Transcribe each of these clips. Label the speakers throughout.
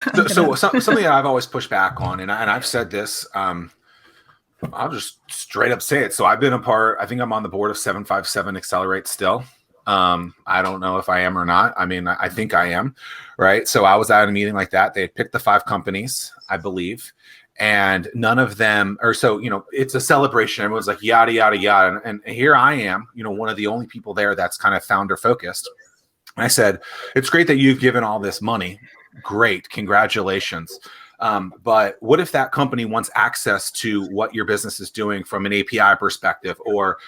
Speaker 1: I'm gonna.
Speaker 2: Something that I've always pushed back on, and I've said this, I'll just straight up say it. So I've been a part, I think I'm on the board of 757 Accelerate still. I don't know if I am or not. I mean, I think I am, right? So I was at a meeting like that. They had picked the 5 companies, I believe, and none of them, or so, it's a celebration. Everyone's like, yada, yada, yada. And here I am, one of the only people there that's kind of founder focused. I said, it's great that you've given all this money. Great. Congratulations. But what if that company wants access to what your business is doing from an API perspective or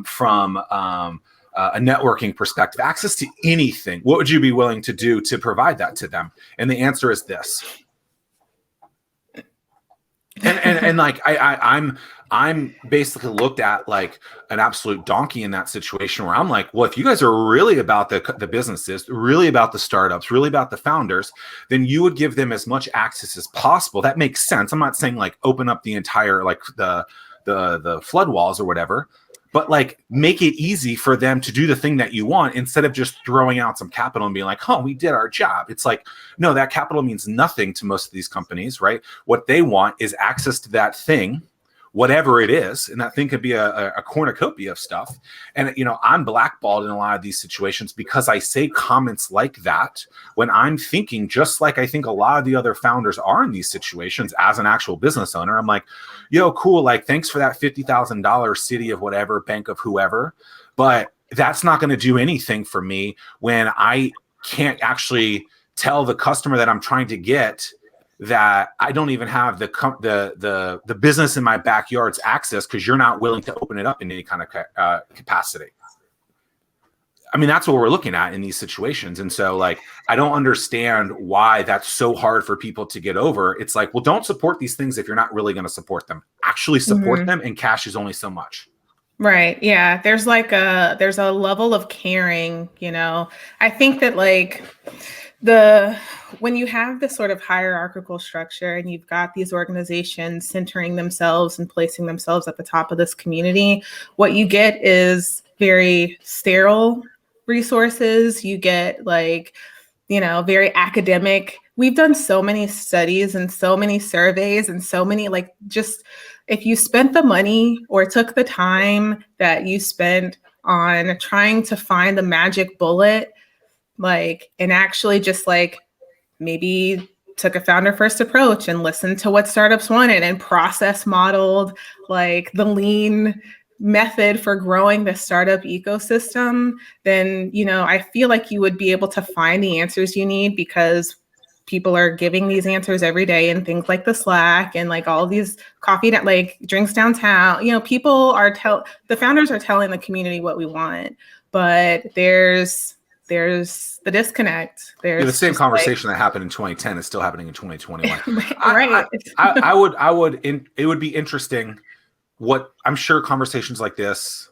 Speaker 2: from a networking perspective, access to anything? What would you be willing to do to provide that to them? And the answer is this. And like I'm basically looked at like an absolute donkey in that situation where I'm like, well, if you guys are really about the businesses, really about the startups, really about the founders, then you would give them as much access as possible. That makes sense. I'm not saying like open up the entire like the flood walls or whatever, but like make it easy for them to do the thing that you want instead of just throwing out some capital and being like, oh, we did our job. It's like, no, that capital means nothing to most of these companies, right? What they want is access to that thing, whatever it is, and that thing could be a cornucopia of stuff. And I'm blackballed in a lot of these situations because I say comments like that when I'm thinking, just like I think a lot of the other founders are in these situations as an actual business owner. I'm like, yo, cool, like thanks for that $50,000 city of whatever, bank of whoever, but that's not going to do anything for me when I can't actually tell the customer that I'm trying to get that I don't even have the business in my backyard's access because you're not willing to open it up in any kind of capacity. I mean, that's what we're looking at in these situations. And so like, I don't understand why that's so hard for people to get over. It's like, well, don't support these things if you're not really going to support them. Actually support them, and cash is only so much.
Speaker 1: Right. Yeah. There's a level of caring, I think that like when you have this sort of hierarchical structure and you've got these organizations centering themselves and placing themselves at the top of this community, what you get is very sterile resources. You get like, very academic. We've done so many studies and so many surveys and so many like just if you spent the money or took the time that you spent on trying to find the magic bullet, like, and actually just like maybe took a founder first approach and listened to what startups wanted and process modeled like the lean method for growing the startup ecosystem, then, I feel like you would be able to find the answers you need because people are giving these answers every day in things like the Slack and like all these coffee that like drinks downtown. People are the founders are telling the community what we want, but there's the disconnect.
Speaker 2: Yeah, the
Speaker 1: There's
Speaker 2: same
Speaker 1: just like
Speaker 2: conversation that happened in 2010 is still happening in 2021.
Speaker 1: right.
Speaker 2: It would be interesting. What I'm sure conversations like this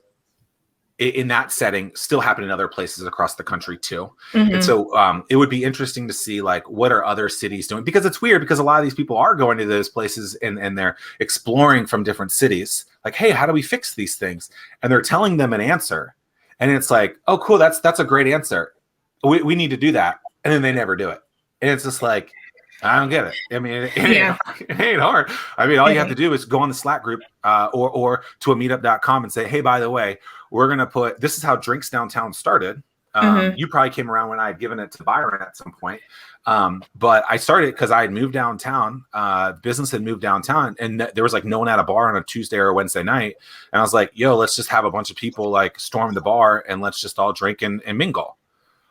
Speaker 2: in that setting still happen in other places across the country too. And so it would be interesting to see like what are other cities doing, because it's weird because a lot of these people are going to those places and they're exploring from different cities like, hey, how do we fix these things? And they're telling them an answer. And it's like, oh, cool. That's a great answer. We need to do that. And then they never do it. And it's just like, I don't get it. I mean, it ain't hard. I mean, all you have to do is go on the Slack group or to a meetup.com and say, hey, by the way, we're going to put, this is how Drinks Downtown started. You probably came around when I had given it to Byron at some point. But I started because I had moved downtown. Business had moved downtown, and there was like no one at a bar on a Tuesday or a Wednesday night. And I was like, yo, let's just have a bunch of people like storm the bar and let's just all drink and mingle.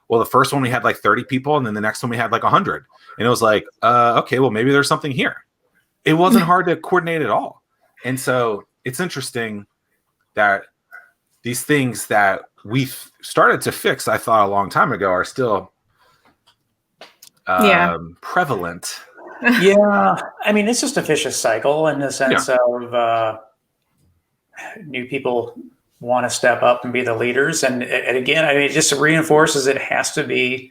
Speaker 2: Well, the first one we had like 30 people, and then the next one we had like 100. And it was like, okay, well, maybe there's something here. It wasn't hard to coordinate at all. And so it's interesting that these things that we've started to fix, I thought a long time ago, are still prevalent.
Speaker 3: Yeah. I mean, it's just a vicious cycle in the sense of new people want to step up and be the leaders. And again, I mean, it just reinforces it has to be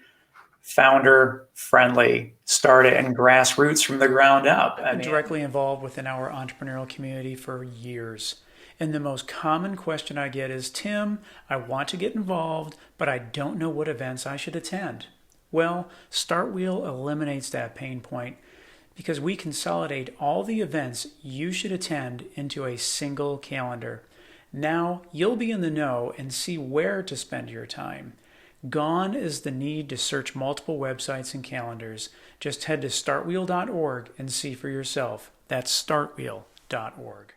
Speaker 3: founder friendly, start it and grassroots from the ground up.
Speaker 4: I've been directly involved within our entrepreneurial community for years. And the most common question I get is, Tim, I want to get involved, but I don't know what events I should attend. Well, Startwheel eliminates that pain point because we consolidate all the events you should attend into a single calendar. Now you'll be in the know and see where to spend your time. Gone is the need to search multiple websites and calendars. Just head to startwheel.org and see for yourself. That's startwheel.org.